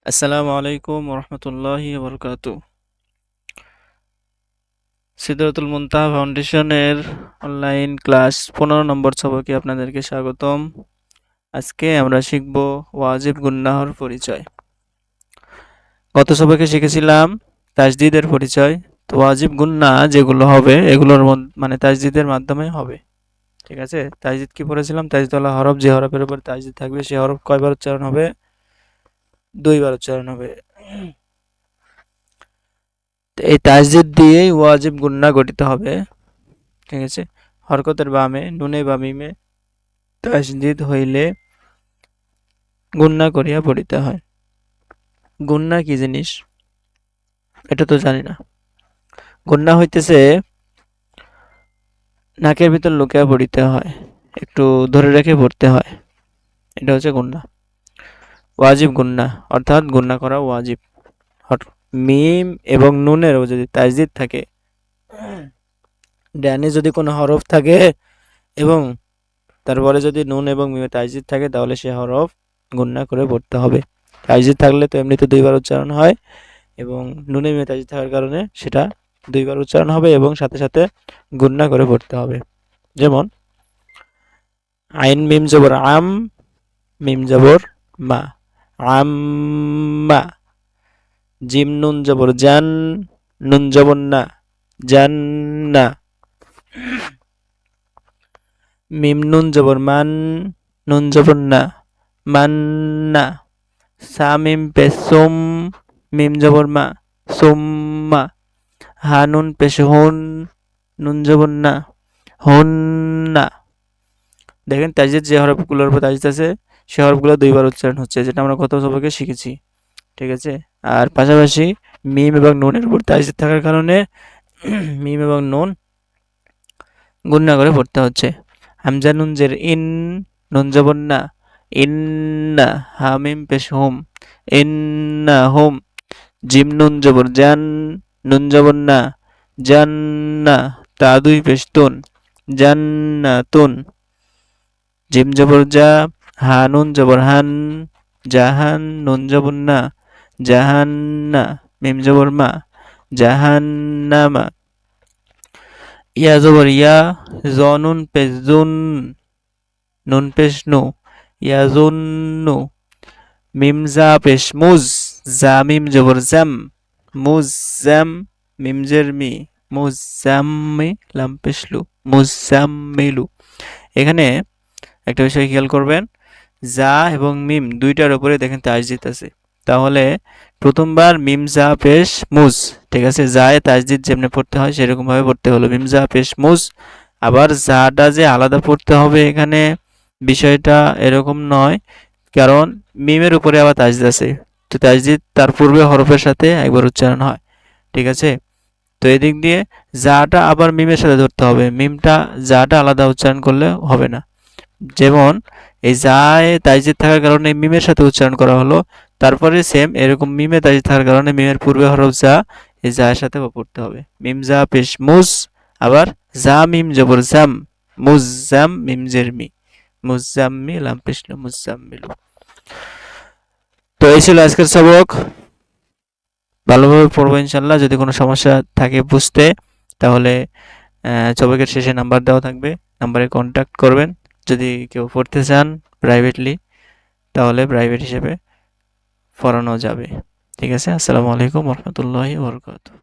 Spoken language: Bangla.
আসসালামু আলাইকুম রহমতুল্লাহি বরকাতু। সিদরাতুল মুনতাহা ফাউন্ডেশনের অনলাইন ক্লাস 15 নম্বর সবকে আপনাদেরকে স্বাগতম। আজকে আমরা শিখব ওয়াজিব গুন্নাহর পরিচয়। গত সবকে শিখেছিলাম তাজদিদের পরিচয়। তো ওয়াজিব গুন্না যেগুলো হবে এগুলোর মানে তাজদিদের মাধ্যমে হবে। ঠিক আছে, তাজদিদ কি পড়েছিলাম? তাজদিদ হলো হরফ, যে হরফের উপর তাজদিদ থাকবে সে হরফ কয়বার উচ্চারণ হবে? 2বার উচ্চারণ হবে। তো এই তাজদিদ দিয়েই ওয়াজিব গুন্না গঠিত হবে। ঠিক আছে, হরকতের বামে নুনে বা মিমে তাসদিদ হইলে গুন্না করিয়া পড়িতে হয়। গুন্না কি জিনিস এটা তো জানি না। গুন্না হইতেছে নাকের ভিতর লুকিয়ে পড়িতে হয়, একটু ধরে রেখে পড়তে হয়, এটা হচ্ছে গুন্না। ওয়াজিব গুন্না অর্থাৎ গুন্না করা ওয়াজিব। মিম এবং নুনের যদি তাসদিদ থাকে, ডানে যদি কোনো হরফ থাকে এবং তারপরে যদি নুন এবং মিমে তাসদিদ থাকে তাহলে সে হরফ গুন্না করে পড়তে হবে। তাসদিদ থাকলে তো এমনিতে 2বার উচ্চারণ হয় এবং নুনে মিমে তাসদিদ থাকার কারণে সেটা 2বার উচ্চারণ হবে এবং সাথে সাথে গুন্না করে পড়তে হবে। যেমন আইন মিম জবর আম, মিম জবর মা, আম্মা। জিম নুন জবর জান, নুন জবর না, জান্না। মিম নুন জবর মান, নুন জবর না, মান্না। সা মিম পেশ সুম, মিম জবর মা, সুম্মা। হা নুন পেশ হুন, নুন জবর না, হুন্না। দেখেন তাজদিদ যে হরফগুলোর উপর তাজদিদ আছে সে হরফগুলো 2বার উচ্চারণ হচ্ছে, যেটা আমরা গত সবকে শিখেছি। ঠিক আছে, আর পাশাপাশি মিম এবং নুনের উপর তাজদিদ থাকার কারণে মিম এবং নুন গুণনা করে পড়তে হচ্ছে। হামজা নুন জের ইন, নুন জবর না, ইন্না। হামিম পেশ হুম, ইন্না হুম। জিম নুন জবর জান, নুন জবর না, জান্না। তা 2 পেশ তুন, জান্নাতুন। জিম জবর জা, হা নুন জবর হান, জাহান। নুন জবর না, জাহান্না। মিম জবর মা, জাহান্নামা। ইয়া জবর ইয়া, জ নুন পেশ জুন, নুন পেশ নু, ইয়াজুন্নু। মিম জা পেশ মুজ, জা মিম জবর জাম, মুজাম। মিম জের মি, মুজাম্মি, লাম পেশ লু, মুজাম্মিলু। এখানে একটা বিষয় খেয়াল করবেন, জা এবং মিম 2টার উপরে দেখেন তাসদিদ আছে, তাহলে প্রথমবার মিম জা পেশ মুজ। ঠিক আছে, জায়ে তাসদিদ যেমনি পড়তে হয় সেরকম ভাবে পড়তে হলো, মিম জা পেশ মুজ। আবার জাটা যে আলাদা পড়তে হবে এখানে বিষয়টা এরকম নয়, কারণ মিমের উপরে আবার তাসদিদ আছে। তো তাসদিদ তার পূর্বে হরফের সাথে একবার উচ্চারণ হয়। ঠিক আছে, তো এদিক দিয়ে জাটা আবার মিমের সাথে ধরতে হবে, মিমটা জাটা আলাদা উচ্চারণ করলে হবে না। যেমন এই জায়ে তাসদিদ থাকার কারণে মিমের সাথে উচ্চারণ করা হলো, তারপরে সেম এরকম মিমে তাসদিদ থাকার কারণে মিমের পূর্বে হরফ জা, এই জায়ের সাথে পড়তে হবে। মিম জা পেশ মুজ, আবার জা মিম জবর জাম, মুজাম। মিম জের মি, মুজাম্মি, লাম পেশ লু, মুজাম্মিলু। তো এই ছিল আজকের সবক। ভালোভাবে পড়বো ইনশাল্লাহ। যদি কোনো সমস্যা থাকে বুঝতে, তাহলে সবকের শেষে নাম্বার দেওয়া থাকবে, নাম্বারে কন্ট্যাক্ট করবেন। যদি কেউ পড়তে চান প্রাইভেটলি, তাহলে প্রাইভেট হিসেবে পড়ানো যাবে। ঠিক আছে, আসসালামু আলাইকুম রহমতুল্লাহি বরকাতুহু।